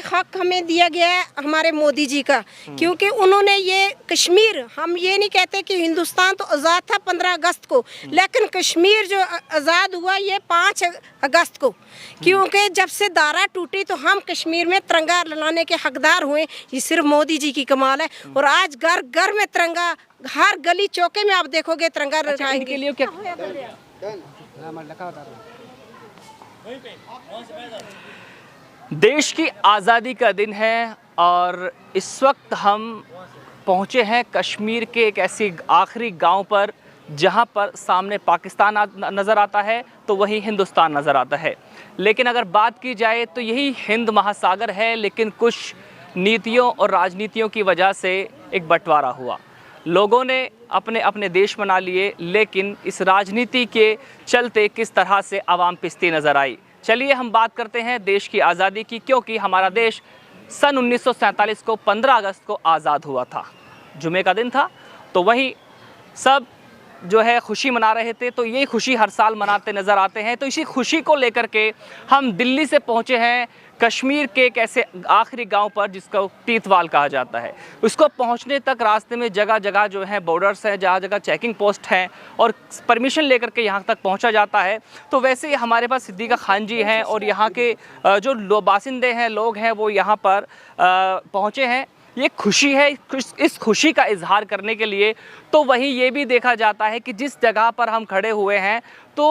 हक हमें दिया गया है हमारे मोदी जी का, क्योंकि उन्होंने ये कश्मीर, हम ये नहीं कहते कि हिंदुस्तान तो आज़ाद था 15 अगस्त को, लेकिन कश्मीर जो आज़ाद हुआ ये 5 अगस्त को, क्योंकि जब से दारा टूटी तो हम कश्मीर में तिरंगा लाने के हकदार हुए। ये सिर्फ मोदी जी की कमाल है। और आज घर घर में तिरंगा, हर गली चौके में आप देखोगे तिरंगा लगाएंगे। इनके लिए क्या देश की आज़ादी का दिन है और इस वक्त हम पहुँचे हैं कश्मीर के एक ऐसी आखिरी गांव पर जहां पर सामने पाकिस्तान नज़र आता है तो वहीं हिंदुस्तान नज़र आता है। लेकिन अगर बात की जाए तो यही हिंद महासागर है, लेकिन कुछ नीतियों और राजनीतियों की वजह से एक बंटवारा हुआ। लोगों ने अपने अपने देश बना लिए, लेकिन इस राजनीति के चलते किस तरह से आवाम पिसती नज़र आई। चलिए हम बात करते हैं देश की आज़ादी की, क्योंकि हमारा देश सन 1947 को 15 अगस्त को आज़ाद हुआ था। जुमे का दिन था, तो वहीं सब जो है खुशी मना रहे थे। तो ये खुशी हर साल मनाते नज़र आते हैं। तो इसी खुशी को लेकर के हम दिल्ली से पहुँचे हैं कश्मीर के एक ऐसे आखिरी गांव पर जिसको तीतवाल कहा जाता है। उसको पहुंचने तक रास्ते में जगह जगह जो है बॉर्डर्स हैं, जगह जगह चेकिंग पोस्ट हैं और परमिशन लेकर के यहां तक पहुंचा जाता है। तो वैसे ही हमारे पास सिद्दीका खान जी हैं और यहाँ के जो बासिंदे हैं, लोग हैं, वो यहाँ पर पहुँचे हैं। ये खुशी है, इस खुशी का इजहार करने के लिए। तो वहीं ये भी देखा जाता है कि जिस जगह पर हम खड़े हुए हैं तो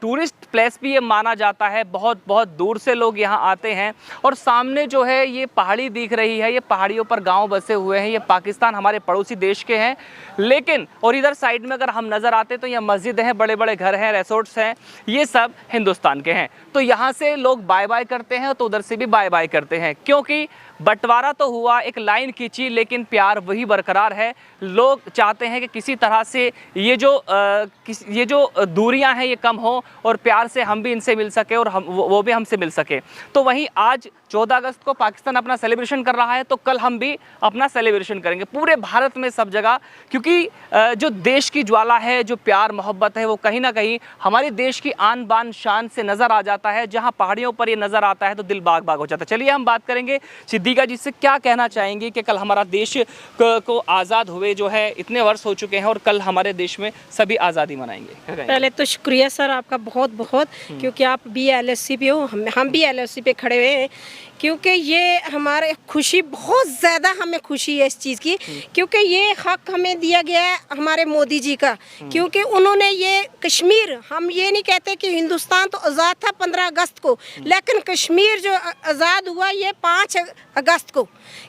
टूरिस्ट प्लेस भी ये माना जाता है। बहुत बहुत दूर से लोग यहाँ आते हैं और सामने जो है ये पहाड़ी दिख रही है, ये पहाड़ियों पर गांव बसे हुए हैं। ये पाकिस्तान हमारे पड़ोसी देश के हैं, लेकिन और इधर साइड में अगर हम नज़र आते तो यहाँ मस्जिद हैं, बड़े बड़े घर हैं, रिसोर्ट्स हैं, ये सब हिंदुस्तान के हैं। तो यहाँ से लोग बाय बाय करते हैं तो उधर से भी बाय बाय करते हैं, क्योंकि बंटवारा तो हुआ, एक लाइन खींची, लेकिन प्यार वही बरकरार है। लोग चाहते हैं कि किसी तरह से ये जो दूरियां हैं ये कम हो और प्यार से हम भी इनसे मिल सके और वो भी हमसे मिल सके। तो वहीं आज 14 अगस्त को पाकिस्तान अपना सेलिब्रेशन कर रहा है, तो कल हम भी अपना सेलिब्रेशन करेंगे पूरे भारत में, सब जगह। क्योंकि जो देश की ज्वाला है, जो प्यार मोहब्बत है, वो कहीं ना कहीं हमारे देश की आन बान शान से नज़र आ जाता है। जहाँ पहाड़ियों पर ये नज़र आता है तो दिल बाग बाग हो जाता है। चलिए हम बात करेंगे सिद्दीका जी से, क्या कहना चाहेंगे कि कल हमारा देश को आज़ाद हुए जो है इतने वर्ष हो चुके हैं और कल हमारे देश में सभी आज़ादी मनाएंगे। पहले तो शुक्रिया सर आपका बहुत बहुत, क्योंकि आप भी LSC पे हो, हम भी LSC पे खड़े हुए हैं, क्योंकि ये हमारे खुशी, बहुत ज़्यादा हमें खुशी है इस चीज़ की, क्योंकि ये हक हमें दिया गया है हमारे मोदी जी का, क्योंकि उन्होंने ये कश्मीर, हम ये नहीं कहते कि हिंदुस्तान तो आज़ाद था 15 अगस्त को, लेकिन कश्मीर जो आज़ाद हुआ ये 5 अगस्त को,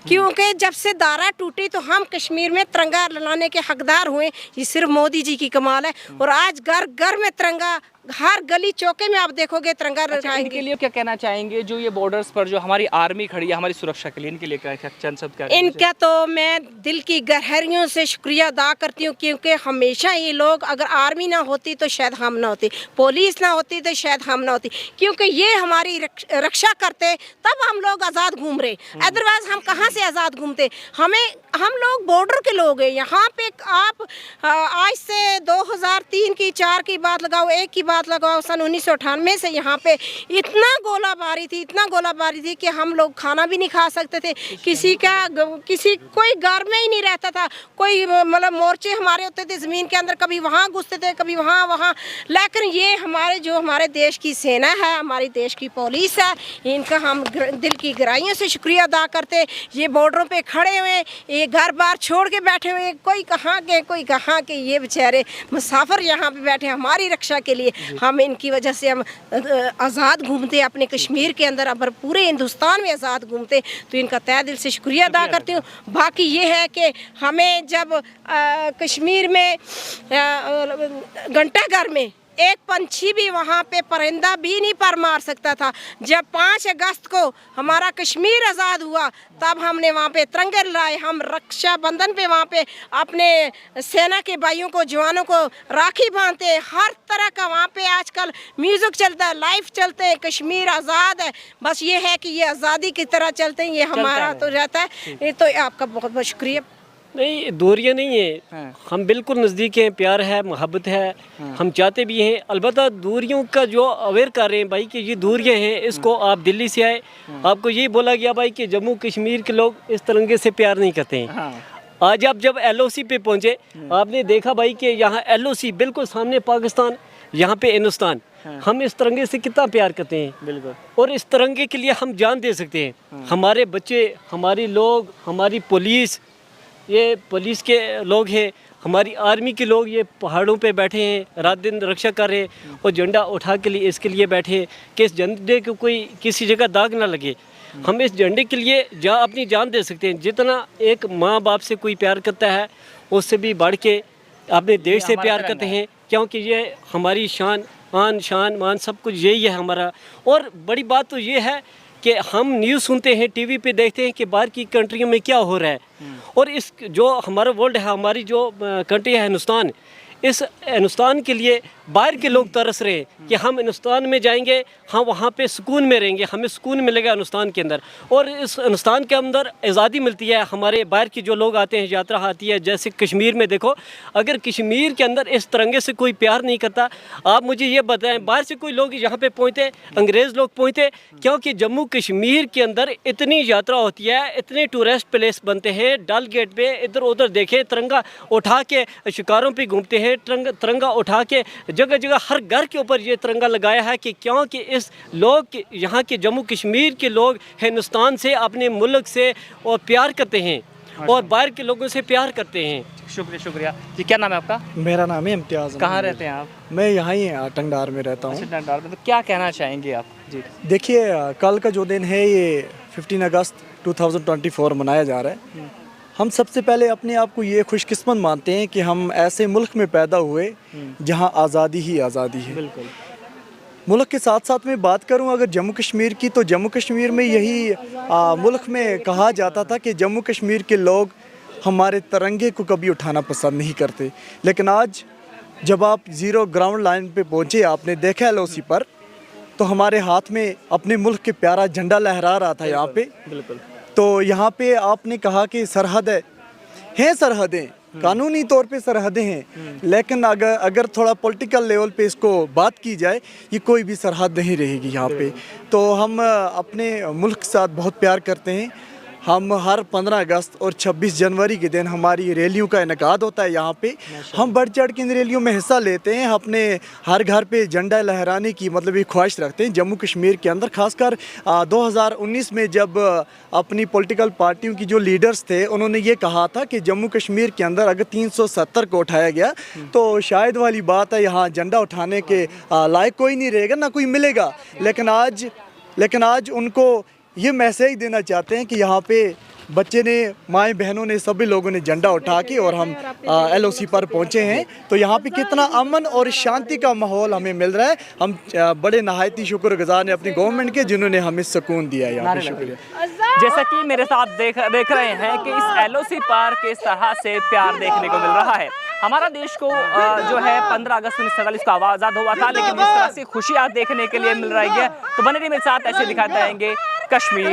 क्योंकि जब से दारा टूटी तो हम कश्मीर में तिरंगा लाने के हकदार हुए। ये सिर्फ मोदी जी की कमाल है। और आज घर घर में तिरंगा, हर गली चौके में आप देखोगे तिरंगा लगाएंगे। इनके लिए क्या कहना चाहेंगे, जो ये बॉर्डर्स पर जो हमारी आर्मी खड़ी है हमारी सुरक्षा के लिए, इनके लिए क्या चंद शब्द क्या? इनका तो मैं दिल की गहराइयों से शुक्रिया अदा करती हूँ, क्योंकि हमेशा ये लोग, अगर आर्मी ना होती तो शायद हम ना होती, पुलिस ना होती तो शायद हम ना होती, क्योंकि ये हमारी रक्षा करते तब हम लोग आज़ाद घूम रहे। अदरवाइज हम कहाँ से आज़ाद घूमते? हम लोग बॉर्डर के लोग हैं। यहाँ पे आप आज से 2003 की 4 की बात लगाओ, 1 की बात लगाओ, सन 1998 से यहाँ पे इतना गोलाबारी थी कि हम लोग खाना भी नहीं खा सकते थे। कोई घर में ही नहीं रहता था। कोई मतलब मोर्चे हमारे होते थे ज़मीन के अंदर, कभी वहाँ घुसते थे, कभी वहाँ। लेकिन ये हमारे देश की सेना है, हमारी देश की पुलिस है, इनका हम दिल की गहराइयों से शुक्रिया अदा करते। ये बॉर्डरों पे खड़े हुए, ये घर बार छोड़ के बैठे हुए, कोई कहाँ के, ये बेचारे मुसाफिर यहाँ पे बैठे हमारी रक्षा के लिए। हम इनकी वजह से हम आज़ाद घूमते अपने कश्मीर के अंदर, अब पूरे हिंदुस्तान में आज़ाद घूमते। तो इनका तहे दिल से शुक्रिया अदा करती हूँ। बाकी ये है कि हमें जब कश्मीर में घंटाघर में एक पंछी भी, वहाँ पे परिंदा भी नहीं पर मार सकता था। जब 5 अगस्त को हमारा कश्मीर आज़ाद हुआ तब हमने वहाँ पे तिरंगे लहराए। हम रक्षाबंधन पे वहाँ पे अपने सेना के भाइयों को, जवानों को राखी बांधते हैं। हर तरह का वहाँ पे आजकल म्यूज़िक चलता है, लाइव चलते हैं। कश्मीर आज़ाद है, बस ये है कि ये आज़ादी की तरह चलते हैं, ये हमारा तो रहता है। ये तो आपका बहुत बहुत शुक्रिया। नहीं, दूरियां नहीं है, हाँ। हम बिल्कुल नज़दीक हैं, प्यार है, मोहब्बत है, हम चाहते भी हैं। अलबत्ता दूरियों का जो अवेयर कर रहे हैं भाई कि ये दूरियां हैं, इसको आप दिल्ली से आए, आपको यही बोला गया भाई कि जम्मू कश्मीर के लोग इस तिरंगे से प्यार नहीं करते हैं। हाँ। आज आप जब LOC पे पहुंचे, आपने देखा भाई कि यहाँ LOC बिल्कुल सामने पाकिस्तान, यहाँ पे हिंदुस्तान, हम इस तिरंगे से कितना प्यार करते हैं। बिल्कुल। और इस तिरंगे के लिए हम जान दे सकते हैं। हमारे बच्चे, हमारी लोग, हमारी पुलिस, ये पुलिस के लोग हैं, हमारी आर्मी के लोग, ये पहाड़ों पे बैठे हैं, रात दिन रक्षा कर रहे हैं और झंडा उठा के लिए इसके लिए बैठे हैं कि इस झंडे को कोई किसी जगह दाग ना लगे। हम इस झंडे के लिए अपनी जान दे सकते हैं। जितना एक माँ बाप से कोई प्यार करता है, उससे भी बढ़ के अपने देश से प्यार करते हैं, क्योंकि ये हमारी शान, आन शान मान सब कुछ यही है हमारा। और बड़ी बात तो ये है कि हम न्यूज़ सुनते हैं, टीवी पे देखते हैं कि बाहर की कंट्रियों में क्या हो रहा है, और इस जो हमारा वर्ल्ड है, हमारी जो कंट्री है हिंदुस्तान, इस हिंदुस्तान के लिए बाहर के लोग तरस रहे हैं कि हम हिंदुस्तान में जाएंगे, हम वहाँ पे सुकून में रहेंगे, हमें सुकून मिलेगा हिंदुस्तान के अंदर, और इस हिंदुस्तान के अंदर आज़ादी मिलती है। हमारे बाहर की जो लोग आते हैं, यात्रा आती है, जैसे कश्मीर में देखो, अगर कश्मीर के अंदर इस तिरंगे से कोई प्यार नहीं करता, आप मुझे ये बताएं, बाहर से कोई लोग यहाँ पे पहुँचते, अंग्रेज़ लोग पहुँचते, क्योंकि जम्मू कश्मीर के अंदर इतनी यात्रा होती है, इतने टूरिस्ट प्लेस बनते हैं, डल गेट पे इधर उधर देखे, तिरंगा उठा के शिकारों पर घूमते हैं, तिरंगा उठा के जगह जगह हर घर के ऊपर ये तिरंगा लगाया है कि क्योंकि इस लोग यहाँ के जम्मू कश्मीर के लोग हिंदुस्तान से, अपने मुल्क से और प्यार करते हैं और बाहर के लोगों से प्यार करते हैं। शुक्रिया शुक्रिया जी। क्या नाम है आपका? मेरा नाम है इम्तियाज़। कहाँ रहते हैं आप? मैं यहाँ ही टंगडार में रहता हूँ। अच्छा, डंडार में। तो क्या कहना चाहेंगे आप जी? देखिए, कल का जो दिन है ये 15 अगस्त 2024 मनाया जा रहा है। हम सबसे पहले अपने आप को ये खुशकिस्मत मानते हैं कि हम ऐसे मुल्क में पैदा हुए जहाँ आज़ादी ही आज़ादी है। बिल्कुल। मुल्क के साथ साथ मैं बात करूं अगर जम्मू कश्मीर की, तो जम्मू कश्मीर में यही मुल्क में कहा जाता था कि जम्मू कश्मीर के लोग हमारे तिरंगे को कभी उठाना पसंद नहीं करते। लेकिन आज जब आप ज़ीरो ग्राउंड लाइन पे पहुँचे, आपने देखा LOC पर, तो हमारे हाथ में अपने मुल्क के प्यारा झंडा लहरा रहा था यहाँ पे। बिल्कुल। तो यहाँ पे आपने कहा कि सरहद है सरहदें, कानूनी तौर पे सरहदें हैं, लेकिन अगर थोड़ा पॉलिटिकल लेवल पे इसको बात की जाए, ये कोई भी सरहद नहीं रहेगी यहाँ पे। तो हम अपने मुल्क के साथ बहुत प्यार करते हैं। हम हर 15 अगस्त और 26 जनवरी के दिन हमारी रैलियों का इनेकाद होता है यहाँ पे। हम बढ़ चढ़ के इन रैलियों में हिस्सा लेते हैं, अपने हर घर पे झंडा लहराने की मतलब एक ख्वाहिश रखते हैं जम्मू कश्मीर के अंदर। खासकर 2019 में जब अपनी पॉलिटिकल पार्टियों की जो लीडर्स थे, उन्होंने ये कहा था कि जम्मू कश्मीर के अंदर अगर 370 को उठाया गया तो शायद वाली बात है यहाँ झंडा उठाने के लायक कोई नहीं रहेगा, ना कोई मिलेगा। लेकिन आज उनको ये मैसेज देना चाहते हैं कि यहाँ पे बच्चे ने, माएँ बहनों ने, सभी लोगों ने झंडा उठा के और हम LOC पर पहुँचे हैं। तो यहाँ पे कितना अमन और शांति का माहौल हमें मिल रहा है। हम बड़े नहायती शुक्रगुजार हैं अपनी गवर्नमेंट के, जिन्होंने हमें सुकून दिया है यहाँ पे। शुक्रिया। जैसा कि मेरे साथ देख रहे हैं कि इस LOC पर किस तरह से प्यार देखने को मिल रहा है। हमारा देश को जो है 15 अगस्त 1947 को आज़ाद हुआ था, लेकिन जिस तरह से खुशियाँ देखने के लिए मिल रही है, तो बने रहिए मेरे साथ, ऐसे दिखाते रहेंगे कश्मीर।